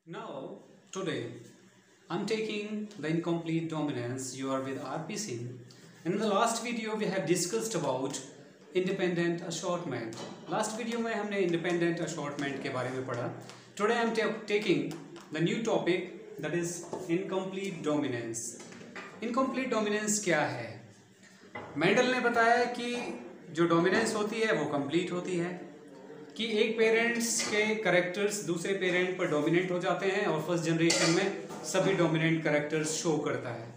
Now, today, I'm taking the incomplete dominance. You are with RPC. In the last video, we have discussed about independent assortment. Last video में हमने independent assortment के बारे में पढ़ा. Today I'm taking the new topic, that is incomplete dominance. Incomplete dominance क्या है? Mendel ने बताया कि जो डोमिनेंस होती है वो कंप्लीट होती है, कि एक पेरेंट्स के करेक्टर्स दूसरे पेरेंट पर डोमिनेट हो जाते हैं और फर्स्ट जनरेशन में सभी डोमिनेंट करेक्टर्स शो करता है.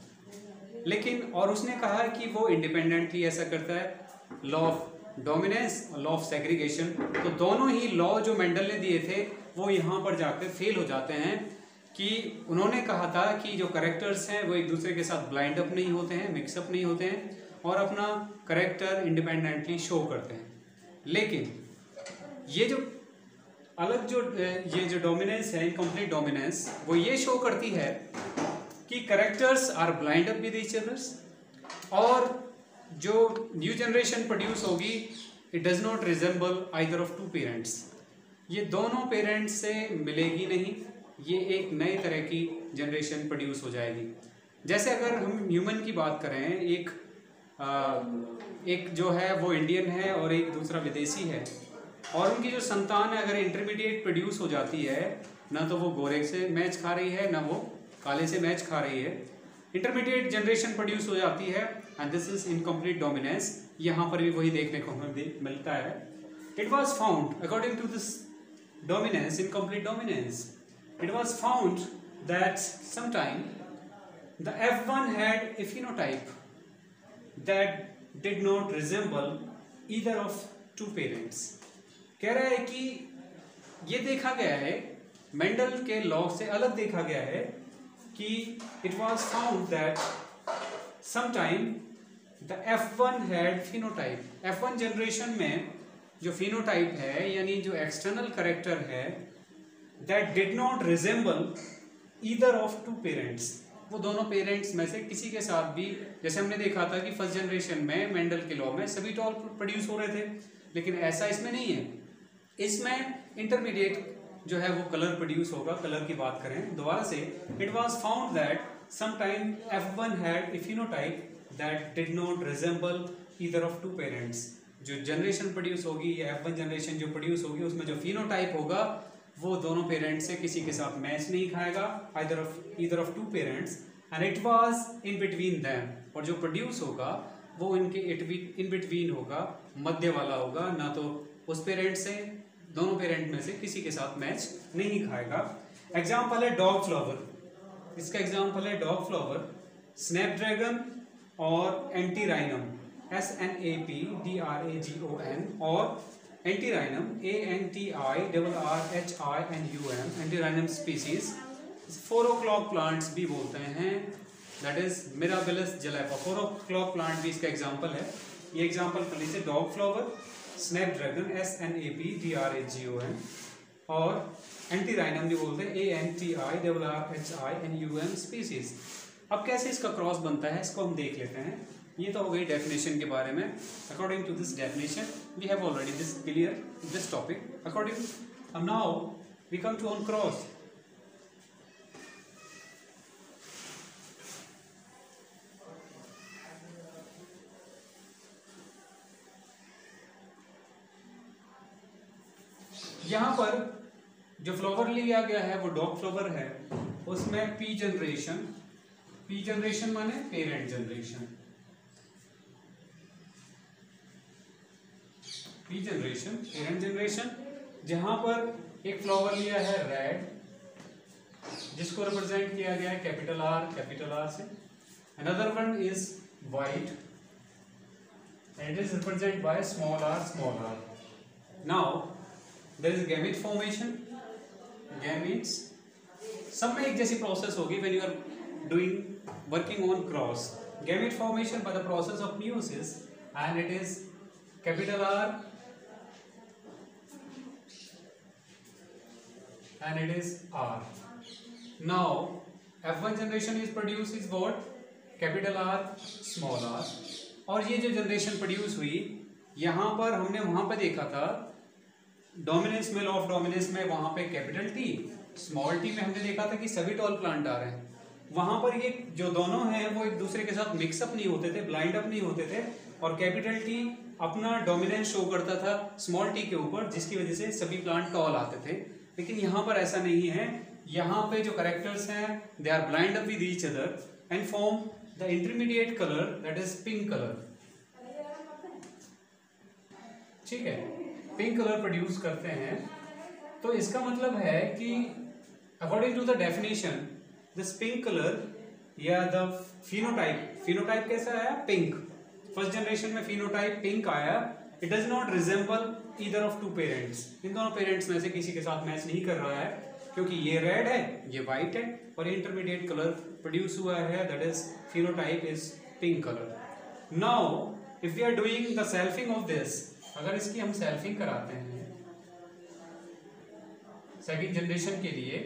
लेकिन और उसने कहा कि वो इंडिपेंडेंटली ऐसा करता है, लॉ ऑफ डोमिनेंस और लॉ ऑफ सेग्रीगेशन. तो दोनों ही लॉ जो मेंडल ने दिए थे वो यहाँ पर जाकर फेल हो जाते हैं, कि उन्होंने कहा था कि जो करेक्टर्स हैं वो एक दूसरे के साथ ब्लाइंड अप नहीं होते हैं, मिक्सअप नहीं होते हैं और अपना करेक्टर इंडिपेंडेंटली शो करते हैं. लेकिन ये जो अलग ये जो डोमिनेंस है, इनकम्प्लीट डोमिनेंस, वो ये शो करती है कि characters are blind up with each others, और जो न्यू जनरेशन प्रोड्यूस होगी it does not resemble either of two parents. ये दोनों पेरेंट्स से मिलेगी नहीं, ये एक नए तरह की जनरेशन प्रोड्यूस हो जाएगी. जैसे अगर हम ह्यूमन की बात करें, एक जो है वो इंडियन है और एक दूसरा विदेशी है, और उनकी जो संतान है अगर इंटरमीडिएट प्रोड्यूस हो जाती है, ना तो वो गोरे से मैच खा रही है ना वो काले से मैच खा रही है, इंटरमीडिएट जनरेशन प्रोड्यूस हो जाती है, and this is incomplete dominance. यहाँ पर भी वही देखने को हमें मिलता है. It was found according to this dominance, incomplete dominance, it was found that sometime the F1 had a phenotype that did not resemble either of two parents. कह रहा है कि ये देखा गया है, मेंडल के लॉ से अलग देखा गया है, कि it was found that sometime the F1 had phenotype. F1 generation में जो phenotype है, यानी जो एक्सटर्नल करेक्टर है, that did not resemble either of two parents. वो दोनों पेरेंट्स में से किसी के साथ भी, जैसे हमने देखा था कि फर्स्ट जनरेशन में मेंडल के लॉ में सभी टॉल प्रोड्यूस हो रहे थे, लेकिन ऐसा इसमें नहीं है. इसमें इंटरमीडिएट जो है वो कलर प्रोड्यूस होगा. कलर की बात करें दोबारा से, it was found that sometime F1 had a phenotype that did not resemble either of two parents. जो जनरेशन प्रोड्यूस होगी या F1 जनरेशन जो प्रोड्यूस होगी उसमें जो फिनोटाइप होगा वो दोनों पेरेंट्स से किसी के साथ मैच नहीं खाएगा, either of two parents, and it was in between them. और जो प्रोड्यूस होगा वो इनके इन बिटवीन होगा, मध्य वाला होगा, ना तो उस पेरेंट से, दोनों पेरेंट में से किसी के साथ मैच नहीं खाएगा. एग्जाम्पल है डॉग फ्लावर. इसका एग्जाम्पल है डॉग फ्लावर, स्नैपड्रैगन और एंटीराइनम, SNAPDRAGON, और antirrhinum ANTIRRHINUM, antirrhinum species. 4 o'clock plants भी बोलते हैं, that is mirabilis जलैफा. 4 o'clock plant भी इसका एग्जाम्पल है. ये एग्जाम्पल कर लीजिए, डॉग फ्लावर, स्नैपड्रैगन SNAPDRAGON, और एंटीराइनम भी बोलते हैं ANTIRRHINUM स्पीसीज. अब कैसे इसका क्रॉस बनता है इसको हम देख लेते हैं. ये तो हो गई डेफिनेशन के बारे में. According to this definition we have already this clear this topic. According now we come to on cross. यहाँ पर जो फ्लावर लिया गया है वो डॉग फ्लावर है. उसमें पी जनरेशन माने parent generation, P generation parent generation. जहां पर एक फ्लावर लिया है रेड, जिसको रिप्रेजेंट किया गया है कैपिटल आर से. Another one is white and it is represent by small R. Now there is gamete formation. Gametes सब में एक जैसी प्रोसेस होगी when you are working on cross. Gamete formation by the process of meiosis, and it is capital R and it is R. Now F1 generation is produced is what? Capital R, small r. और ये जो generation produce हुई, यहाँ पर हमने वहाँ पे देखा था डोमिनेंस में, लॉ ऑफ डोमिनेंस में वहाँ पे कैपिटल टी, स्मॉल टी में हमने देखा था कि सभी टॉल प्लांट आ रहे हैं, वहां पर ये जो दोनों हैं वो एक दूसरे के साथ मिक्सअप नहीं होते थे, ब्लाइंड अप नहीं होते थे, और कैपिटल टी अपना डोमिनेंस शो करता था स्मॉल टी के ऊपर, जिसकी वजह से सभी प्लांट टॉल आते थे। लेकिन यहाँ पर ऐसा नहीं है, यहाँ पे जो करेक्टर्स हैं they are blind up with each other and form the intermediate colour that is pink colour. ठीक है, पिंक कलर प्रोड्यूस करते हैं। तो इसका मतलब है कि according to the definition this pink colour या द फिनोटाइप कैसा आया? पिंक। फर्स्ट जनरेशन में फिनोटाइप पिंक आया। It does not resemble either of two parents. इन दोनों पेरेंट्स में से किसी के साथ मैच नहीं कर रहा है, क्योंकि ये रेड है, ये व्हाइट है, और इंटरमीडिएट कलर प्रोड्यूस हुआ है that is phenotype is pink colour. Now if we are doing the selfing of this, अगर इसकी हम सेल्फिंग कराते हैं सेकंड जनरेशन के लिए,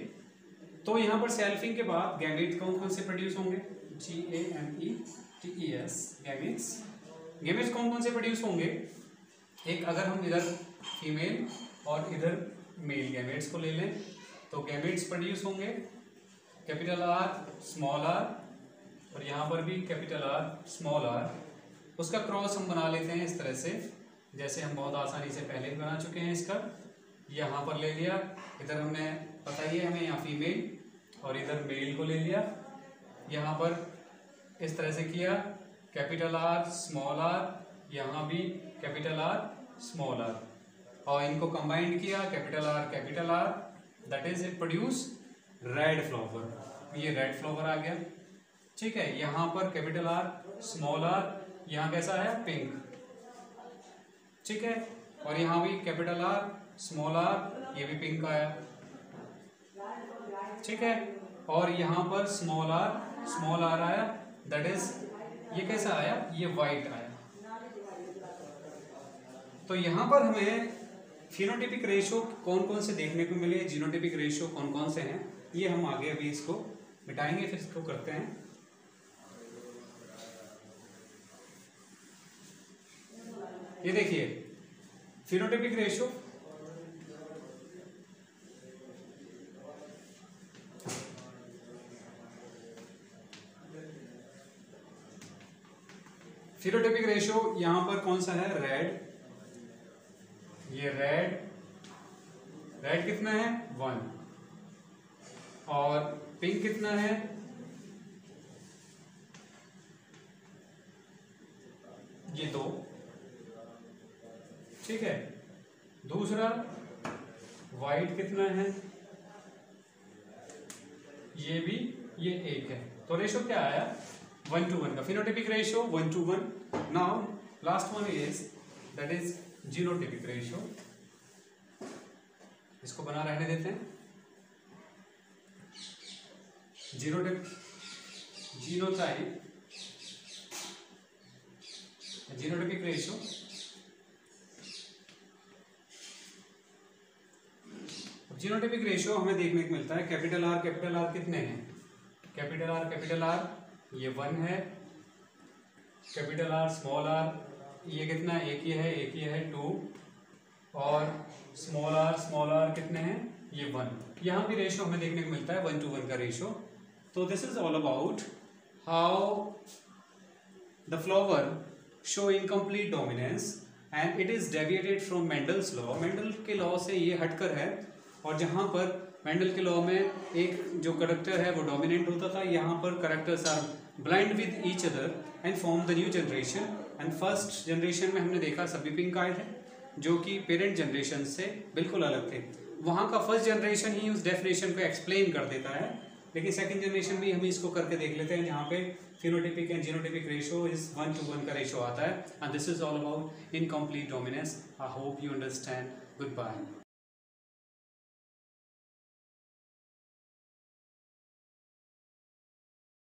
तो यहाँ पर सेल्फिंग के बाद गैमेट कौन कौन से प्रोड्यूस होंगे? GAMETES, गैमेट्स कौन कौन से प्रोड्यूस होंगे? एक अगर हम इधर फीमेल और इधर मेल गैमेट्स को ले लें तो गैमेट्स प्रोड्यूस होंगे कैपिटल R स्मॉल r, और यहाँ पर भी कैपिटल R स्मॉल r। उसका क्रॉस हम बना लेते हैं इस तरह से, जैसे हम बहुत आसानी से पहले भी बना चुके हैं। इसका यहाँ पर ले लिया, इधर हमने पता ही है हमें, यहाँ फीमेल और इधर मेल को ले लिया, यहाँ पर इस तरह से किया कैपिटल R स्मॉल r, यहाँ भी कैपिटल R स्मॉल r, और इनको कंबाइंड किया capital R that is it produce red flower. ये रेड फ्लावर आ गया। ठीक है, यहाँ पर कैपिटल R स्मॉल r, यहाँ कैसा है? पिंक। ठीक है, और यहाँ भी कैपिटल R स्मॉल r, ये भी पिंक आया। ठीक है, और यहाँ पर स्मॉल r आया, दैट इज ये कैसा आया? ये वाइट आया। तो यहाँ पर हमें फिनोटिपिक रेशियो कौन कौन से देखने को मिले, जीनोटिपिक रेशियो कौन कौन से हैं, ये हम आगे अभी इसको मिटाएंगे, फिर इसको करते हैं। ये देखिए फिनोटिपिक रेशियो, फिनोटिपिक रेशियो यहां पर कौन सा है? रेड। ये रेड कितना है? 1। और पिंक कितना है? ये 2। ठीक है, दूसरा वाइट कितना है? ये भी, ये 1 है। तो रेशियो क्या आया? 1:1 का phenotypic ratio 1:1। Now last one is that is genotypic ratio. इसको बना रहने देते हैं। Genotype genotypic ratio genotypic ratio हमें देखने को मिलता है कैपिटल R कितने हैं? कैपिटल R ये 1 है, कैपिटल R स्मॉल r ये कितना? एक ही है 2, और स्मॉल r कितने हैं? ये 1। यहाँ भी रेशियो हमें देखने को मिलता है 1:1 का रेशियो। तो this is all about how the flower show incomplete dominance and it is deviated from Mendel's law. Mendel के लॉ से ये हटकर है, और जहाँ पर मेंडल के लॉ में एक जो करेक्टर है वो डोमिनेंट होता था, यहाँ पर characters are blind with each other and form the new generation. And first generation में हमने देखा सभी पिंक आए थे, जो कि पेरेंट जनरेशन से बिल्कुल अलग थे। वहाँ का फर्स्ट जनरेशन ही उस डेफिनेशन को एक्सप्लेन कर देता है, लेकिन सेकंड जनरेशन भी हम इसको करके देख लेते हैं, जहाँ पे phenotypic and genotypic ratio is 1:1 का रेशियो आता है। And this is all about incomplete dominance. I hope you understand. Good bye.